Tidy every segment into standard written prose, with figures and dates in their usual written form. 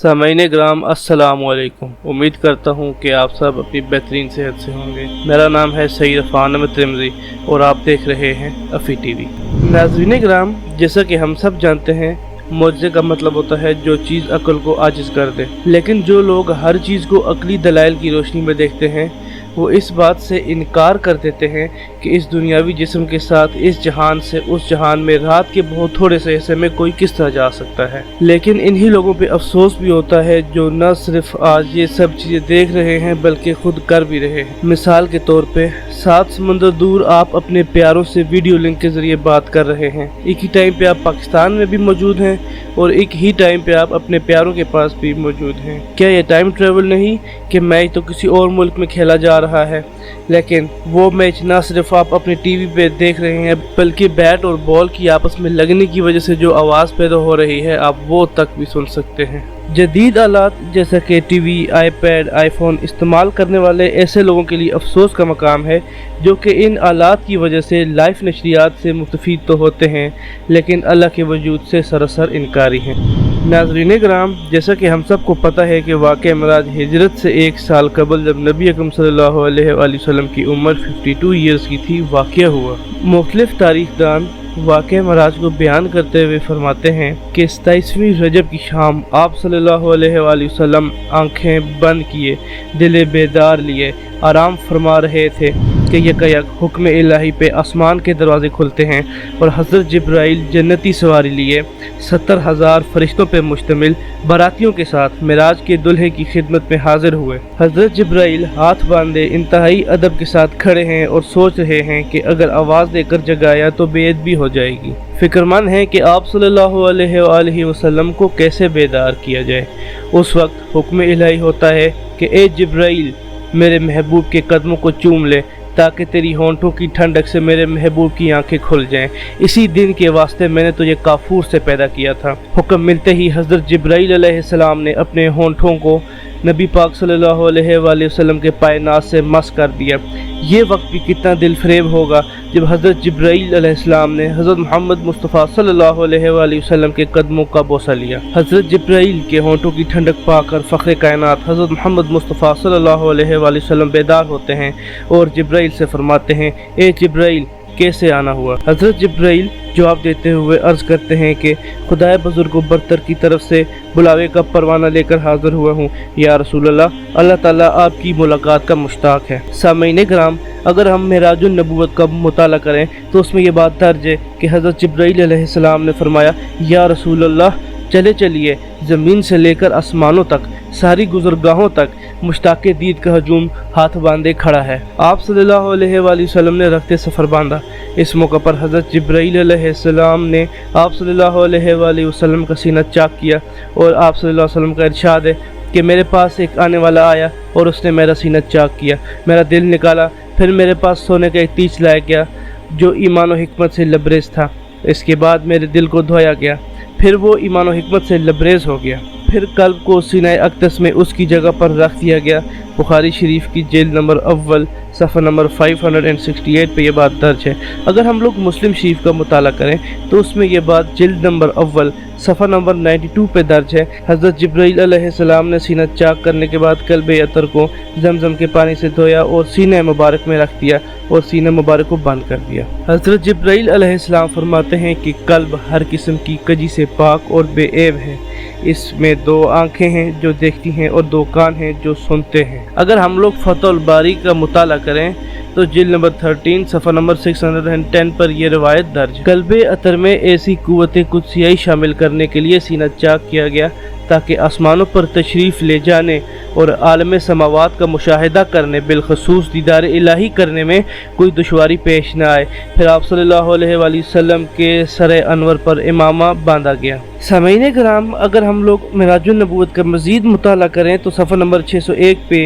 सामीन ग्राम अस्सलाम वालेकुम। उम्मीद करता हूँ कि आप सब अपनी बेहतरीन सेहत से होंगे। मेरा नाम है सईद अफान अहमद तिरमिज़ी और आप देख रहे हैं अफ़ी टीवी। नाज़रीन ग्राम, जैसा कि हम सब जानते हैं, मौजज़े का मतलब होता है जो चीज़ अक्ल को आजिज़ कर दे। लेकिन जो लोग हर चीज़ को अक़ली दलाइल की रोशनी में देखते हैं वो इस बात से इनकार कर देते हैं कि इस दुनियावी जिस्म के साथ इस जहान से उस जहान में रात के बहुत थोड़े से हिस्से में कोई किस तरह जा सकता है। लेकिन इन्हीं लोगों पे अफसोस भी होता है जो न सिर्फ आज ये सब चीज़ें देख रहे हैं बल्कि खुद कर भी रहे हैं। मिसाल के तौर पे 7 समंदर दूर आप अपने प्यारों से वीडियो लिंक के ज़रिए बात कर रहे हैं। एक ही टाइम पे आप पाकिस्तान में भी मौजूद हैं और एक ही टाइम पे आप अपने प्यारों के पास भी मौजूद हैं। क्या ये टाइम ट्रेवल नहीं कि मैच तो किसी और मुल्क में खेला जा रहा है, लेकिन वो मैच ना सिर्फ आप अपने टीवी पे देख रहे हैं बल्कि बैट और बॉल की आपस में लगने की वजह से जो आवाज़ पैदा हो रही है आप वो तक भी सुन सकते हैं। जदीद आलात जैसा कि टीवी, आईपैड, आईफोन इस्तेमाल करने वाले ऐसे लोगों के लिए अफसोस का मकाम है जो कि इन आलात की वजह से लाइव नशरियात से मुस्तफ़ीद तो होते हैं लेकिन अल्लाह के वजूद से सरासर इनकारी हैं। नाज़रीन ग्राम, जैसा कि हम सबको पता है कि वाक़या मेराज हिजरत से 1 साल कबल जब नबी अकरम सल्लल्लाहु अलैहि वसल्लम की उम्र 52 ईयर्स की थी वाक़या हुआ। मुख्तलिफ तारीख़दान वाक़या मेराज को बयान करते हुए फरमाते हैं कि 27वीं रजब की शाम आप सल्लल्लाहु अलैहि वसल्लम आंखें बंद किए, दिल बेदार लिए आराम फरमा रहे थे कि यकयक हुक्म इलाही पे आसमान के दरवाजे खुलते हैं और हज़रत जिब्राइल जन्नती सवारी लिए 70,000 फरिश्तों पे मुश्तमिल बारातियों के साथ मिराज के दुल्हे की खिदमत में हाजिर हुए। हज़रत जिब्राइल हाथ बांधे इंतहाई अदब के साथ खड़े हैं और सोच रहे हैं कि अगर आवाज़ देकर जगाया तो बेअदबी हो जाएगी। फिक्रमंद हैं कि आप सल्लल्लाहु अलैहि वसल्लम को कैसे बेदार किया जाए। उस वक्त हुक्म इलाही होता है कि ए जिब्राइल, मेरे महबूब के कदमों को चूम ले ताकि तेरी होंठों की ठंडक से मेरे महबूब की आंखें खुल जाएं। इसी दिन के वास्ते मैंने तुझे काफूर से पैदा किया था। हुक्म मिलते ही हज़रत जिब्राइल अलैहिस्सलाम ने अपने होंठों को नबी पाक सल्लल्लाहु अलैहि वसल्लम के पायनाज़ से मस कर दिया। ये वक्त भी कितना दिल फरेब होगा जब हज़रत जिब्राइल अलैहिस्सलाम ने हज़रत मोहम्मद मुस्तफ़ा सल्लल्लाहु अलैहि वसल्लम के कदमों का बोसा लिया। हज़रत जिब्राइल के होंठों की ठंडक पाकर फ़ख्र कायनात हज़रत मोहम्मद मुस्तफ़ा सल्लल्लाहु अलैहि वसल्लम बेदार होते हैं और जिब्राइल से फरमाते हैं, ए जिब्राइल, कैसे आना हुआ। हज़रत जिब्राइल जवाब देते हुए अर्ज़ करते हैं कि खुदाए बुज़ुर्ग बरतर की तरफ से बुलावे का परवाना लेकर हाज़िर हुआ हूँ या रसूल अल्लाह, अल्लाह ताला आपकी मुलाकात का मुश्ताक है। सामीन ग्राम, अगर हम मेराजुन नबूवत का मुताला करें तो उसमें यह बात दर्ज है कि हज़रत जिब्राइल अलैहिस्सलाम ने फरमाया, या रसूल अल्लाह, चले चलिए ज़मीन से लेकर आसमानों तक सारी गुज़रगाहों तक मुश्ताक़ दीद का हजूम हाथ बांधे खड़ा है। आप सल्लल्लाहु अलैहि वसल्लम ने रखते सफ़र बांधा। इस मौका पर हज़रत जिब्राइल अलैहिस्सलाम ने आप सल्लल्लाहु अलैहि वसल्लम का सीना चाक किया और आप सल्लल्लाहु अलैहि वसल्लम का इरशाद है कि मेरे पास एक आने वाला आया और उसने मेरा सीना चाक किया, मेरा दिल निकाला, फिर मेरे पास सोने का एक तीच लाया गया जो ईमान और हिकमत से लबरेज था। इसके बाद मेरे दिल को धोया गया, फिर वो ईमान और हिकमत से लबरेज हो गया। फिर कल्ब को सीना अक़दस में उसकी जगह पर रख दिया गया। बुखारी शरीफ की जिल्द नंबर अव्वल सफ़ा नंबर 568 पे ये बात दर्ज है। अगर हम लोग मुस्लिम शरीफ का मुताला करें तो उसमें ये बात जिल्द नंबर अव्वल सफ़ा नंबर 92 पे दर्ज है। हज़रत जिब्राइल अलैहिस्सलाम ने सीना चाक करने के बाद कल्ब अतर को जमजम के पानी से धोया और सीने मुबारक में रख दिया और सीने मुबारक को बंद कर दिया। हज़रत जिब्राइल अलैहिस्सलाम फरमाते हैं कि कल्ब हर किस्म की कजी से पाक और बेऐब है। इसमें 2 आँखें हैं जो देखती हैं और 2 कान हैं जो सुनते हैं। अगर हम लोग फतहुल बारी का मुताला करें तो जिल्द नंबर 13 सफ़ा नंबर 610 पर यह रवायत दर्ज। कल्बे अतर में ऐसी कुव्वत कुदसियाई शामिल करने के लिए सीना चाक किया गया ताकि आसमानों पर तशरीफ़ ले जाने और आलम समावात का मुशाहिदा करने बिलखसूस दीदार इलाही करने में कोई दुश्वारी पेश न आए। फिर आप सल्लल्लाहु अलैहि वसल्लम के सर अनवर पर इमामा बांधा गया। सामीन ग्राम, अगर हम लोग मेराजुन नबूवत का मज़ीद मुताला करें तो सफ़ा नंबर 601 पे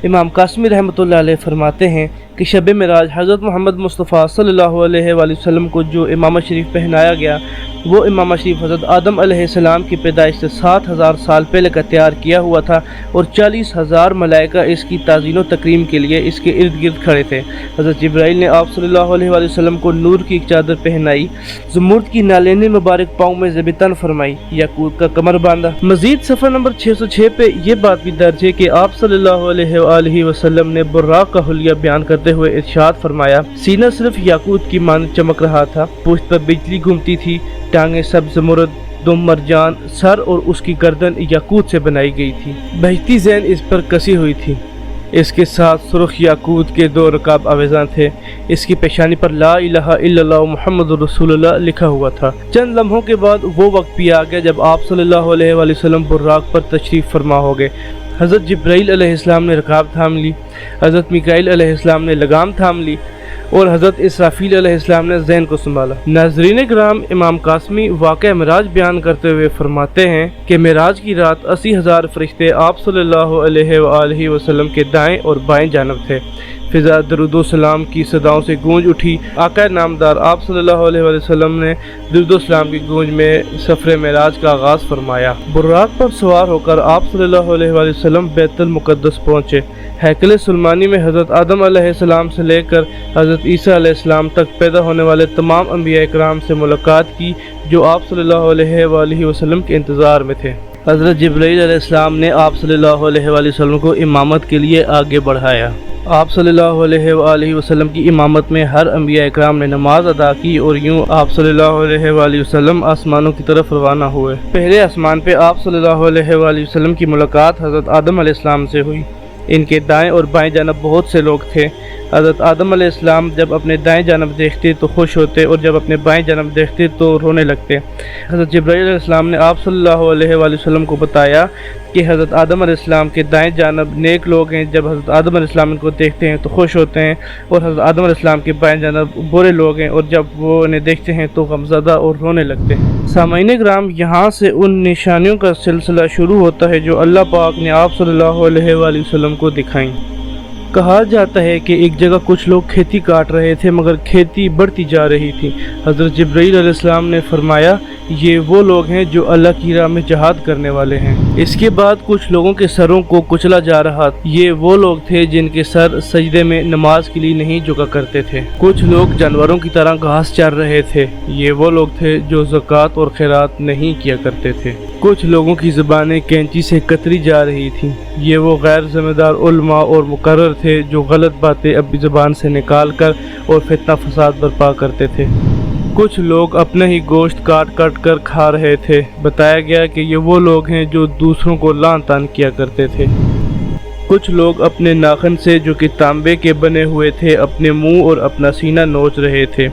इमाम कासमी रहमतुल्लाह अलैह फरमाते हैं कि शब मेराज हज़रत मोहम्मद मुस्तफ़ा सल्लल्लाहु अलैहि वसल्लम को जो इमामा शरीफ पहनाया गया वो इमामा शरीफ हज़रत आदम अलैहिस्सलाम की पैदाइश से 7,000 साल पहले का तैयार किया हुआ था और 40,000 मलाइका इसकी ताज़ीन व तकरीम के लिए इसके इर्द गिर्द खड़े थे। हज़रत जिब्राइल ने आप सल्लल्लाहु अलैहि वसल्लम को नूर की एक चादर पहनाई, ज़ुमुर्द की नालेन मुबारक पाँव में ज़बितन फरमाई फरमाई, याकूत का कमर बांधा। मजीद सफ़र नंबर 606 पे ये बात भी दर्ज है कि आप सल्लल्लाहु अलैहि वसल्लम ने बुर्राक का हुलिया बयान करते हुए इरशाद फरमाया, सीना सिर्फ याकूत की मानद चमक रहा था, पुश्त पर बिजली घूमती थी, टांगे सब्ज़ मुर्द, दुम मरजान, सर और उसकी गर्दन याकूत से बनाई गई थी, बहती ज़ैन इस पर कसी हुई थी। इसके साथ सुर्ख याकूत के 2 रकाब आवेज़ान थे। इसकी पेशानी पर ला इलाहा इल्लल्लाह मुहम्मदुर रसूलुल्लाह लिखा हुआ था। चंद लम्हों के बाद वो वक्त भी आ गया जब आप सल्लल्लाहु अलैहि वसल्लम बुर्राक पर तशरीफ़ फरमा हो गए। हज़रत जिब्राईल अलैहिस्सलाम ने रकाब थाम ली, हज़रत मिकाईल अलैहिस्सलाम ने लगाम थाम ली और हज़रत इसराफील अलैहिस्सलाम ने ज़ैन को संभाला। नाज़रीन किराम, इमाम कासमी वाक़या मिराज बयान करते हुए फरमाते हैं कि मिराज की रात 80,000 फरिश्ते आप सल्लल्लाहु अलैहि वसल्लम के दाएं और बाएं जानब थे। फिज़ा दरूद सलाम की सदाओं से गूंज उठी। आका नामदार आप सल्लल्लाहु अलैहि वसल्लम ने दरूद सलाम की गूंज में सफ़र मिराज का आगाज़ फरमाया। बुर्राक पर सवार होकर आप सल्लल्लाहु अलैहि वसल्लम बैतुल मुक़द्दस पहुँचे। हैकल सुलमानी में हज़रत आदम अलैहिस्सलाम से लेकर हज़रत ईसा अलैहिस्सलाम तक पैदा होने वाले तमाम अंबिया इकराम से मुलाकात की जो आप सल्लल्लाहु अलैहि वसल्लम के इंतज़ार में थे। हज़रत जिब्राईल अलैहिस्सलाम ने आप सल्लल्लाहु अलैहि वसल्लम को इमामत के लिए आगे बढ़ाया। आप सल्लल्लाहु अलैहि वसल्लम की इमामत में हर अंबिया इकराम ने नमाज अदा की और यूँ आप सल्लल्लाहु अलैहि वसल्लम आसमानों की तरफ रवाना हुए। पहले आसमान पे आप सल्लल्लाहु अलैहि वसल्लम की मुलाकात हज़रत आदम अलैहिस्सलाम से हुई। इनके दाएं और बाएं जानब बहुत से लोग थे। हज़रत आदम अलैहिस्सलाम जब अपने दाएं जानब देखते तो खुश होते और जब अपने बाएं जानब देखते तो रोने लगते। हज़रत जिब्राईल अलैहिस्सलाम ने आप सल्लल्लाहु अलैहि वसल्लम को बताया कि हज़रत आदम अलैहिस्सलाम के दाएं जानब नेक लोग हैं, जब हज़रत आदम अलैहिस्सलाम इनको देखते हैं तो खुश होते हैं, और हज़रत आदम अलैहिस्सलाम के बाएं जानब बुरे लोग हैं और जब वो इन्हें देखते हैं तो गमज़दा और रोने लगते हैं। सामाईन किराम, यहाँ से उन निशानियों का सिलसिला शुरू होता है जो अल्लाह पाक ने आप सल्लल्लाहु अलैहि वसल्लम को दिखाई। कहा जाता है कि एक जगह कुछ लोग खेती काट रहे थे मगर खेती बढ़ती जा रही थी। हज़रत जिब्राईल अलैहिस्सलाम ने फरमाया, ये वो लोग हैं जो अल्लाह की राह में जहाद करने वाले हैं। इसके बाद कुछ लोगों के सरों को कुचला जा रहा। ये वो लोग थे जिनके सर सजदे में नमाज के लिए नहीं झुका करते थे। कुछ लोग जानवरों की तरह घास चर रहे थे। ये वो लोग थे जो ज़कात और खैरात नहीं किया करते थे। कुछ लोगों की ज़बानें कैंची से कतरी जा रही थीं। ये वो गैर ज़िम्मेदार उलमा और मुकर्रर थे जो गलत बातें अपनी ज़बान से निकाल कर और फितना फसाद बर्पा करते थे। कुछ लोग अपना ही गोश्त काट काट कर खा रहे थे। बताया गया कि ये वो लोग हैं जो दूसरों को लान तान किया करते थे। कुछ लोग अपने नाखून से जो कि तांबे के बने हुए थे अपने मुंह और अपना सीना नोच रहे थे।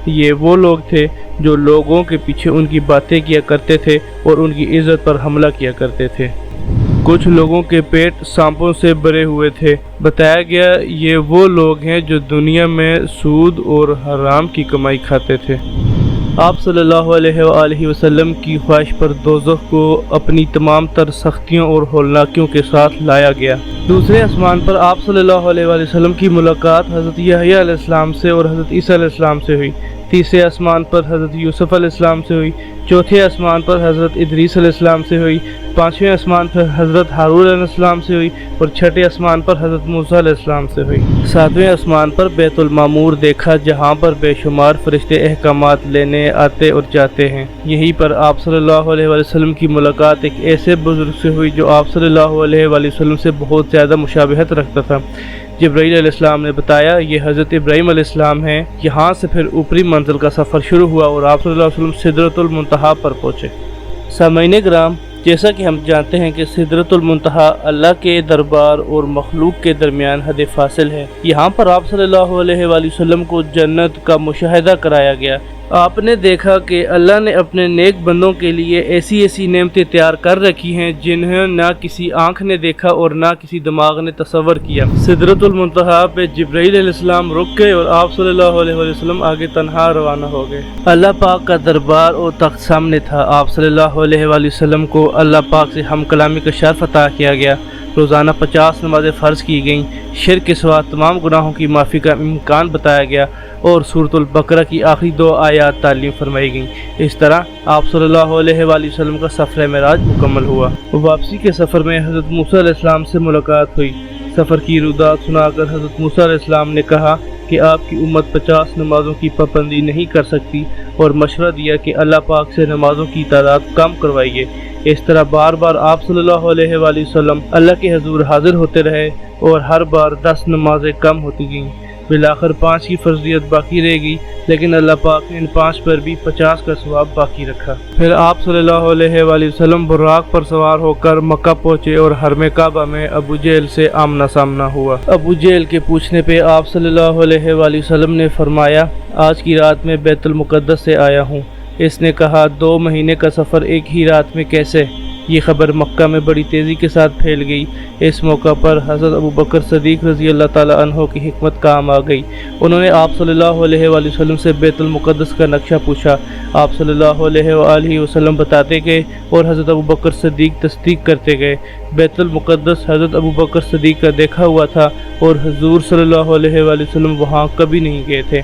ये वो लोग थे जो लोगों के पीछे उनकी बातें किया करते थे और उनकी इज्जत पर हमला किया करते थे। कुछ लोगों के पेट सांपों से भरे हुए थे। बताया गया ये वो लोग हैं जो दुनिया में सूद और हराम की कमाई खाते थे। आप सल्लल्लाहु अलैहि वसल्लम की ख्वाहिश पर दोज़ख को अपनी तमाम तर सख्तियों और होलनाकियों के साथ लाया गया। दूसरे आसमान पर आप सल्लल्लाहु अलैहि वसल्लम की मुलाकात हज़रत यहया अलैहिस्सलाम से और हज़रत ईसा अलैहिस्सलाम से हुई। तीसरे आसमान पर हज़रत यूसुफ अलैहिस्सलाम से हुई। चौथे आसमान पर हज़रत इदरीस अलैहिस्सलाम से हुई। पाँचवें आसमान पर हज़रत हारून अलैहिस्सलाम से हुई और छठे आसमान पर हज़रत मूसा अलैहिस्सलाम से हुई। सातवें आसमान पर बैतुल मामूर देखा जहाँ पर बेशुमार फरिश्ते अहकामात लेने आते और जाते हैं। यहीं पर आप सल्लल्लाहु अलैहि वसल्लम की मुलाकात एक ऐसे बुज़ुर्ग से हुई जो आप सल्लल्लाहु अलैहि वसल्लम से बहुत ज़्यादा मुशाबहत रखता था। जिब्राईल अलैहिस्सलाम ने बताया ये हज़रत इब्राहीम अलैहिस्सलाम हैं। यहाँ से फिर ऊपरी मंजिल का सफ़र शुरू हुआ और आप सल्लल्लाहु अलैहि वसल्लम सिदरतुल मुंतहा पर पहुँचे। सामाईन किराम, जैसा कि हम जानते हैं कि सिदरतुल मुंतहा अल्लाह के दरबार और मखलूक के दरमियान हद फासिल है। यहाँ पर आप सल्लल्लाहु अलैहि वसल्लम को जन्नत का मुशाहिदा कराया गया। आपने देखा कि अल्लाह ने अपने नेक बंदों के लिए ऐसी ऐसी नेमतें तैयार कर रखी हैं जिन्हें ना किसी आँख ने देखा और ना किसी दिमाग ने तसव्वुर किया। सिदरतुल मुंतहा पे जिब्राईल अलैहिस्सलाम रुक गए और आप सल्लल्लाहु अलैहि वसल्लम आगे तन्हा रवाना हो गए। अल्लाह पाक का दरबार और तख्त सामने था। आप सल्लल्लाहु अलैहि वसल्लम को अल्लाह पाक से हम कलामी का शर्फ अता किया गया। रोज़ाना 50 नमाज़ें फ़र्ज़ की गईं। शिर्क के सिवा तमाम गुनाहों की माफ़ी का इम्कान बताया गया और सूरतुल बकरा की आखिरी 2 आयात तालीम फरमाई गईं। इस तरह आप सल्लल्लाहु अलैहि वसल्लम का सफ़र मेराज मुकम्मल हुआ। वापसी के सफ़र में हज़रत मूसा अलैहिस्सलाम से मुलाकात हुई। सफ़र की रुदात सुनाकर हज़रत मूसा अलैहिस्सलाम ने कहा कि आपकी उम्मत 50 नमाज़ों की पाबंदी नहीं कर सकती। اور مشورہ دیا کہ اللہ پاک سے نمازوں کی تعداد کم کروائیے۔ اس طرح بار بار آپ صلی اللہ علیہ وآلہ وسلم اللہ کے حضور حاضر ہوتے رہے اور ہر بار 10 نمازیں کم ہوتی گئیں۔ بالآخر 5 کی فرضیت باقی رہ گئی، لیکن اللہ پاک نے ان 5 پر بھی 50 کا ثواب باقی رکھا۔ پھر آپ صلی اللہ علیہ وآلہ وسلم براق پر سوار ہو کر مکہ پہنچے اور حرم کعبہ میں ابو جہل سے آمنا سامنا ہوا۔ ابو جہل کے پوچھنے پہ آپ صلی اللہ علیہ وآلہ وسلم نے فرمایا، آج کی رات میں بیت المقدس سے آیا ہوں۔ اس نے کہا، 2 مہینے کا سفر ایک ہی رات میں کیسے؟ یہ خبر مکہ میں بڑی تیزی کے ساتھ پھیل گئی۔ اس موقع پر حضرت ابو بکر صدیق رضی اللہ تعالی عنہ کی حکمت کام آ گئی۔ انہوں نے آپ صلی اللہ علیہ وآلہ وسلم سے بیت المقدس کا نقشہ پوچھا۔ آپ صلی اللہ علیہ وآلہ وسلم بتاتے گئے اور حضرت ابو بکر صدیق تصدیق کرتے گئے۔ بیت المقدس حضرت ابو بکر صدیق کا دیکھا ہوا تھا اور حضور صلی اللہ علیہ وآلہ وسلم وہاں کبھی نہیں گئے تھے۔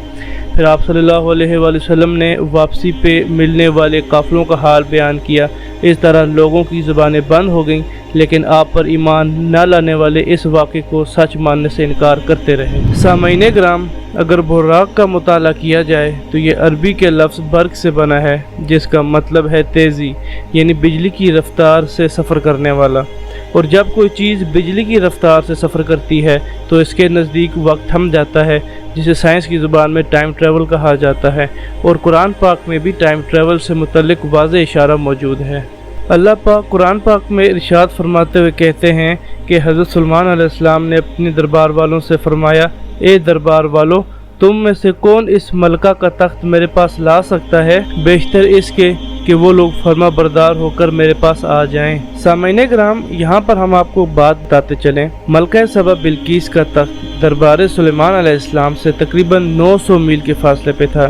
پھر آپ صلی اللہ علیہ وآلہ وسلم نے واپسی پہ ملنے والے قافلوں کا حال بیان کیا۔ اس طرح لوگوں کی زبانیں بند ہو گئیں، لیکن آپ پر ایمان نہ لانے والے اس واقعے کو سچ ماننے سے انکار کرتے رہے۔ سامعین گرام، اگر براق کا مطالعہ کیا جائے تو یہ عربی کے لفظ برق سے بنا ہے، جس کا مطلب ہے تیزی، یعنی بجلی کی رفتار سے سفر کرنے والا۔ اور جب کوئی چیز بجلی کی رفتار سے سفر کرتی ہے تو اس کے نزدیک وقت تھم جاتا ہے، جسے سائنس کی زبان میں ٹائم ٹریول کہا جاتا ہے، اور قرآن پاک میں بھی ٹائم ٹریول سے متعلق واضح اشارہ موجود ہے۔ اللہ پاک قرآن پاک میں ارشاد فرماتے ہوئے کہتے ہیں کہ حضرت سلیمان علیہ السلام نے اپنے دربار والوں سے فرمایا، اے دربار والو، تم میں سے کون اس ملکہ کا تخت میرے پاس لا سکتا ہے، بیشتر اس کے کہ وہ لوگ فرما بردار ہو کر میرے پاس آ جائیں۔ سامعین کرام، یہاں پر ہم آپ کو بات بتاتے چلیں۔ ملکہ سبا بلقیس کا تخت دربار سلیمان علیہ السلام سے تقریباً 900 میل کے فاصلے پہ تھا۔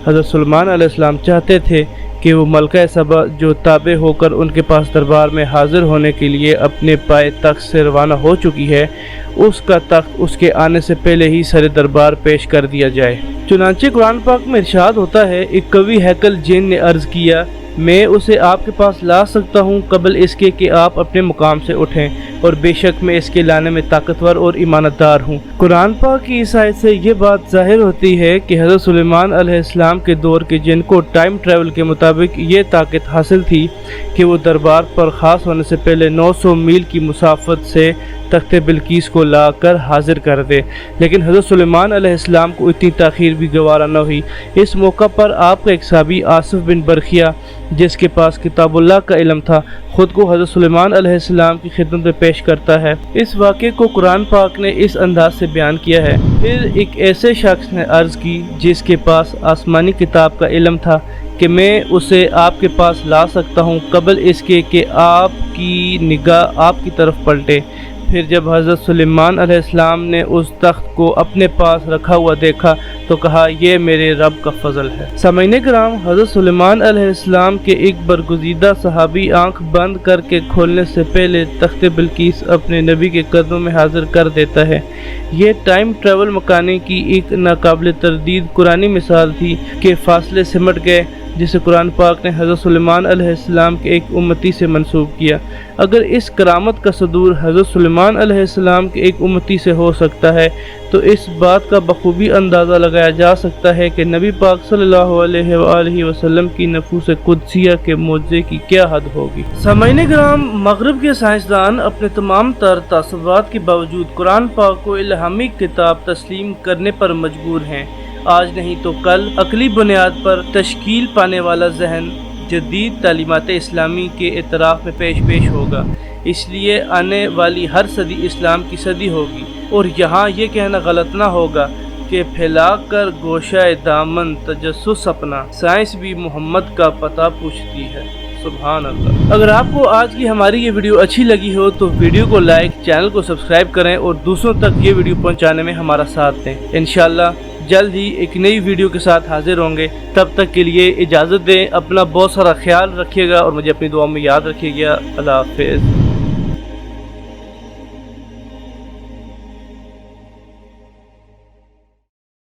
حضرت سلیمان علیہ السلام چاہتے تھے کہ وہ ملکہ سبا جو تابع ہو کر ان کے پاس دربار میں حاضر ہونے کے لیے اپنے پائے تخت سے روانہ ہو چکی ہے، اس کا تخت اس کے آنے سے پہلے ہی سر دربار پیش کر دیا جائے۔ چنانچہ قرآن پاک میں ارشاد ہوتا ہے، ایک قوی ہیکل جن نے عرض کیا، میں اسے آپ کے پاس لا سکتا ہوں قبل اس کے کہ آپ اپنے مقام سے اٹھیں، اور بے شک میں اس کے لانے میں طاقتور اور ایمانت دار ہوں۔ قرآن پاک کی اس آیت سے یہ بات ظاہر ہوتی ہے کہ حضرت سلیمان علیہ السلام کے دور کے جن کو ٹائم ٹریول کے مطابق یہ طاقت حاصل تھی کہ وہ دربار پر خاص ہونے سے پہلے 900 میل کی مسافت سے تخت بلقیس کو لا کر حاضر کر دے، لیکن حضرت سلیمان علیہ السلام کو اتنی تاخیر بھی گوارا نہ ہوئی۔ اس موقع پر آپ کا ایک صحابی آصف بن برخیہ، جس کے پاس کتاب اللہ کا علم تھا، خود کو حضرت سلیمان علیہ السلام کی خدمت میں پیش کرتا ہے۔ اس واقعے کو قرآن پاک نے اس انداز سے بیان کیا ہے، پھر ایک ایسے شخص نے عرض کی جس کے پاس آسمانی کتاب کا علم تھا کہ میں اسے آپ کے پاس لا سکتا ہوں قبل اس کے کہ آپ کی نگاہ آپ کی طرف پلٹے۔ پھر جب حضرت سلیمان علیہ السلام نے اس تخت کو اپنے پاس رکھا ہوا دیکھا تو کہا، یہ میرے رب کا فضل ہے۔ سامعین کرام، حضرت سلیمان علیہ السلام کے ایک برگزیدہ صحابی آنکھ بند کر کے کھولنے سے پہلے تخت بلقیس اپنے نبی کے قدموں میں حاضر کر دیتا ہے۔ یہ ٹائم ٹریول مکانے کی ایک ناقابل تردید قرآنی مثال تھی کہ فاصلے سمٹ گئے، جسے قرآن پاک نے حضرت سلیمان علیہ السلام کے ایک امتی سے منسوب کیا۔ اگر اس کرامت کا صدور حضرت سلیمان علیہ السلام کے ایک امتی سے ہو سکتا ہے تو اس بات کا بخوبی اندازہ لگایا جا سکتا ہے کہ نبی پاک صلی اللہ علیہ وآلہ وسلم کی نفوس قدسیہ کے معجزے کی کیا حد ہوگی۔ سامعین کرام، مغرب کے سائنسدان اپنے تمام تر تعصبات کے باوجود قرآن پاک کو الہامی کتاب تسلیم کرنے پر مجبور ہیں۔ آج نہیں تو کل عقلی بنیاد پر تشکیل پانے والا ذہن جدید تعلیمات اسلامی کے اعتراف میں پیش ہوگا۔ اس لیے آنے والی ہر صدی اسلام کی صدی ہوگی، اور یہاں یہ کہنا غلط نہ ہوگا کہ پھیلا کر گوشہ دامن تجسس اپنا، سائنس بھی محمد کا پتہ پوچھتی ہے۔ سبحان اللہ۔ اگر آپ کو آج کی ہماری یہ ویڈیو اچھی لگی ہو تو ویڈیو کو لائک، چینل کو سبسکرائب کریں اور دوسروں تک یہ ویڈیو پہنچانے میں ہمارا ساتھ دیں۔ انشاءاللہ جلد ہی ایک نئی ویڈیو کے ساتھ حاضر ہوں گے۔ تب تک کے لیے اجازت دیں، اپنا بہت سارا خیال رکھیے گا اور مجھے اپنی دعاؤں میں یاد رکھیے گا۔ اللہ حافظ۔